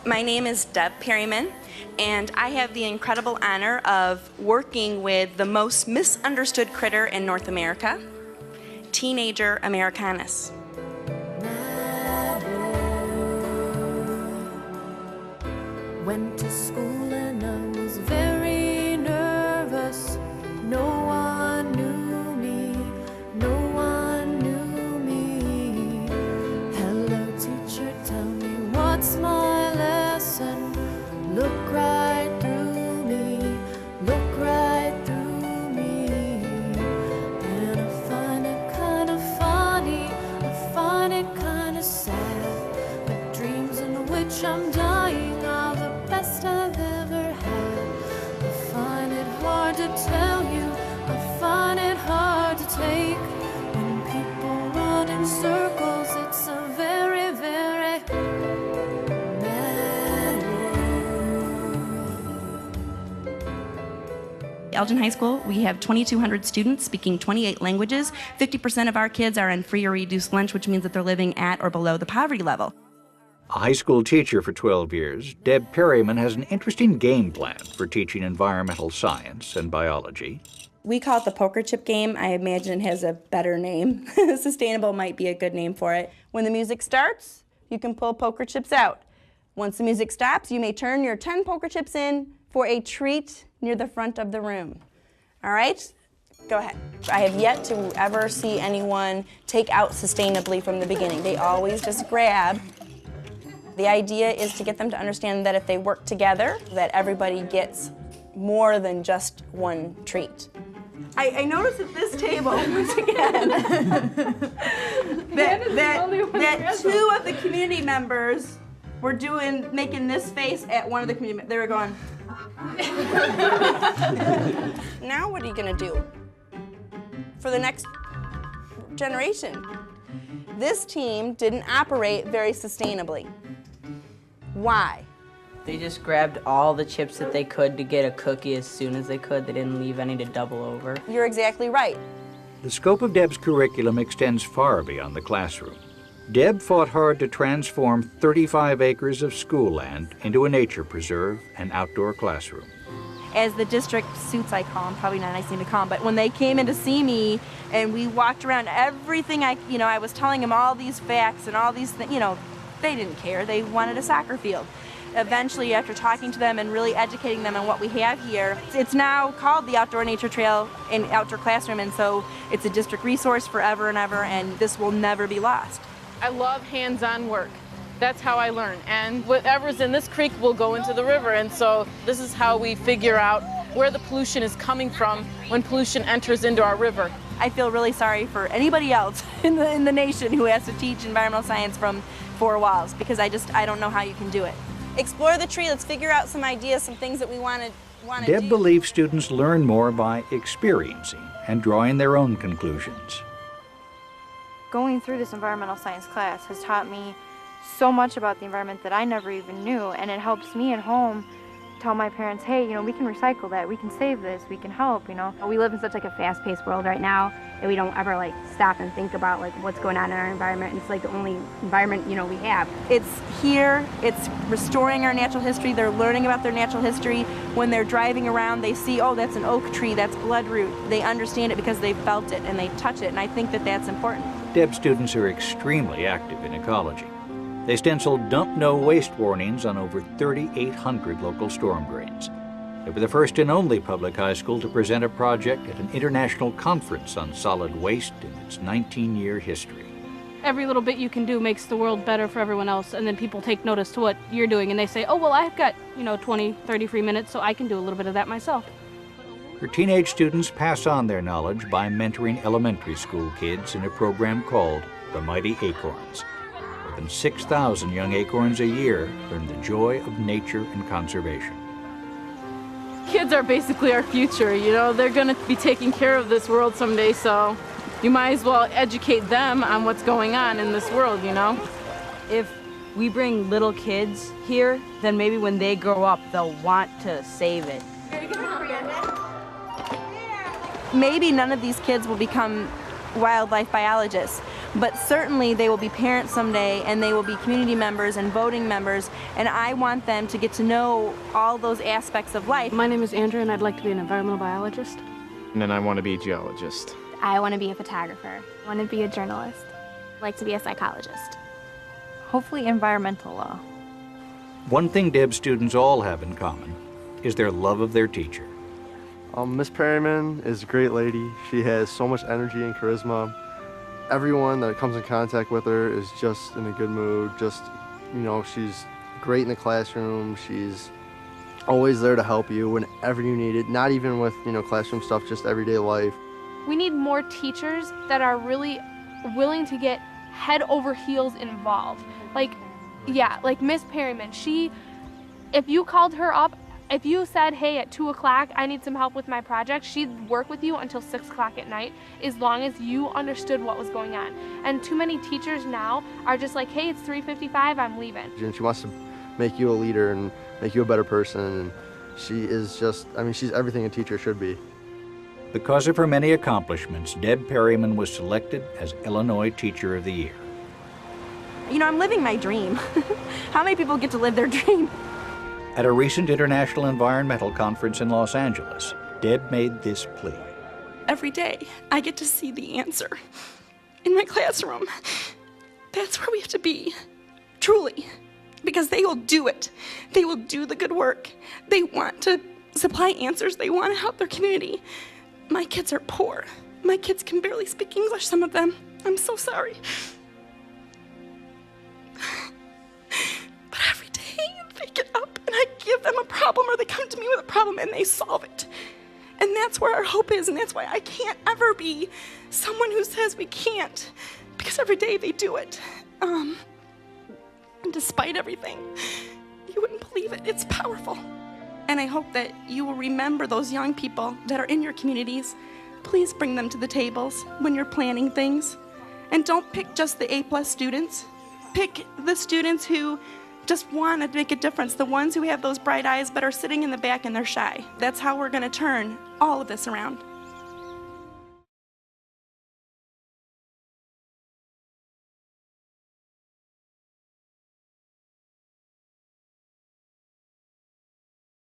My name is Deb Perryman, and I have the incredible honor of working with the most misunderstood critter in North America, teenager Americanus. Went to school and I was very nervous. No one knew me, no one knew me. Hello teacher, tell me what's my lesson? Look right through me, look right through me. And I find it kind of funny, I find it kind of sad. The dreams in which I'm dying are the best I've ever had. I find it hard to tell you, I find it hard to take. When people run in circles, it's a very, very bad world. Elgin High School, we have 2,200 students speaking 28 languages. 50% of our kids are on free or reduced lunch, which means that they're living at or below the poverty level. A high school teacher for 12 years, Deb Perryman has an interesting game plan for teaching environmental science and biology. We call it the poker chip game. I imagine it has a better name. Sustainable might be a good name for it. When the music starts, you can pull poker chips out. Once the music stops, you may turn your 10 poker chips in for a treat near the front of the room. All right? Go ahead. I have yet to ever see anyone take out sustainably from the beginning. They always just grab. The idea is to get them to understand that if they work together, that everybody gets more than just one treat. I noticed at this table, once again, that two of the community members were making this face at one of the community members. They were going, now what are you gonna do for the next generation? This team didn't operate very sustainably. Why? They just grabbed all the chips that they could to get a cookie as soon as they could. They didn't leave any to double over. You're exactly right. The scope of Deb's curriculum extends far beyond the classroom. Deb fought hard to transform 35 acres of school land into a nature preserve and outdoor classroom. As the district suits, I call them, probably not a nice name to call them, but when they came in to see me and we walked around everything, I was telling them all these facts and all these things, they didn't care. They wanted a soccer field. Eventually, after talking to them and really educating them on what we have here, it's now called the Outdoor Nature Trail and Outdoor Classroom, and so it's a district resource forever and ever, and this will never be lost. I love hands-on work. That's how I learn, and whatever's in this creek will go into the river, and so this is how we figure out where the pollution is coming from when pollution enters into our river. I feel really sorry for anybody else in the nation who has to teach environmental science from four walls, because I don't know how you can do it. Explore the tree, let's figure out some ideas, some things that we want to do. Deb believes students learn more by experiencing and drawing their own conclusions. Going through this environmental science class has taught me so much about the environment that I never even knew, and it helps me at home tell my parents, hey, we can recycle that, we can save this, we can help, We live in such a fast-paced world right now, and we don't ever stop and think about what's going on in our environment, and it's the only environment, we have. It's here, it's restoring our natural history, they're learning about their natural history. When they're driving around, they see, oh, that's an oak tree, that's bloodroot. They understand it because they felt it and they touch it, and I think that that's important. Deb students are extremely active in ecology. They stencil dump no waste warnings on over 3,800 local storm drains. They were the first and only public high school to present a project at an international conference on solid waste in its 19-year history. Every little bit you can do makes the world better for everyone else, and then people take notice to what you're doing, and they say, oh, well, I've got, 20, 30 free minutes, so I can do a little bit of that myself. Her teenage students pass on their knowledge by mentoring elementary school kids in a program called The Mighty Acorns. More than 6,000 young acorns a year learn the joy of nature and conservation. Kids are basically our future, They're going to be taking care of this world someday, so you might as well educate them on what's going on in this world, If we bring little kids here, then maybe when they grow up, they'll want to save it. Maybe none of these kids will become wildlife biologists, but certainly they will be parents someday, and they will be community members and voting members, and I want them to get to know all those aspects of life. My name is Andrew, and I'd like to be an environmental biologist. And then I want to be a geologist. I want to be a photographer. I want to be a journalist. I'd like to be a psychologist. Hopefully environmental law. One thing Deb's students all have in common is their love of their teacher. Miss Perryman is a great lady. She has so much energy and charisma. Everyone that comes in contact with her is just in a good mood. Just, she's great in the classroom. She's always there to help you whenever you need it. Not even with, classroom stuff, just everyday life. We need more teachers that are really willing to get head over heels involved. Like Miss Perryman, if you called her up, if you said, hey, at 2 o'clock, I need some help with my project, she'd work with you until 6 o'clock at night, as long as you understood what was going on. And too many teachers now are just like, hey, it's 3:55, I'm leaving. And she wants to make you a leader and make you a better person. And she is just, she's everything a teacher should be. Because of her many accomplishments, Deb Perryman was selected as Illinois Teacher of the Year. I'm living my dream. How many people get to live their dream? At a recent international environmental conference in Los Angeles, Deb made this plea. Every day, I get to see the answer in my classroom. That's where we have to be, truly, because they will do it. They will do the good work. They want to supply answers. They want to help their community. My kids are poor. My kids can barely speak English, some of them. I'm so sorry. But every day, they get up and I give them a problem, or they come to me with a problem and they solve it. And that's where our hope is, and that's why I can't ever be someone who says we can't, because every day they do it. And despite everything, you wouldn't believe it. It's powerful. And I hope that you will remember those young people that are in your communities. Please bring them to the tables when you're planning things. And don't pick just the A+ students. Pick the students who just want to make a difference, the ones who have those bright eyes but are sitting in the back and they're shy. That's how we're going to turn all of this around.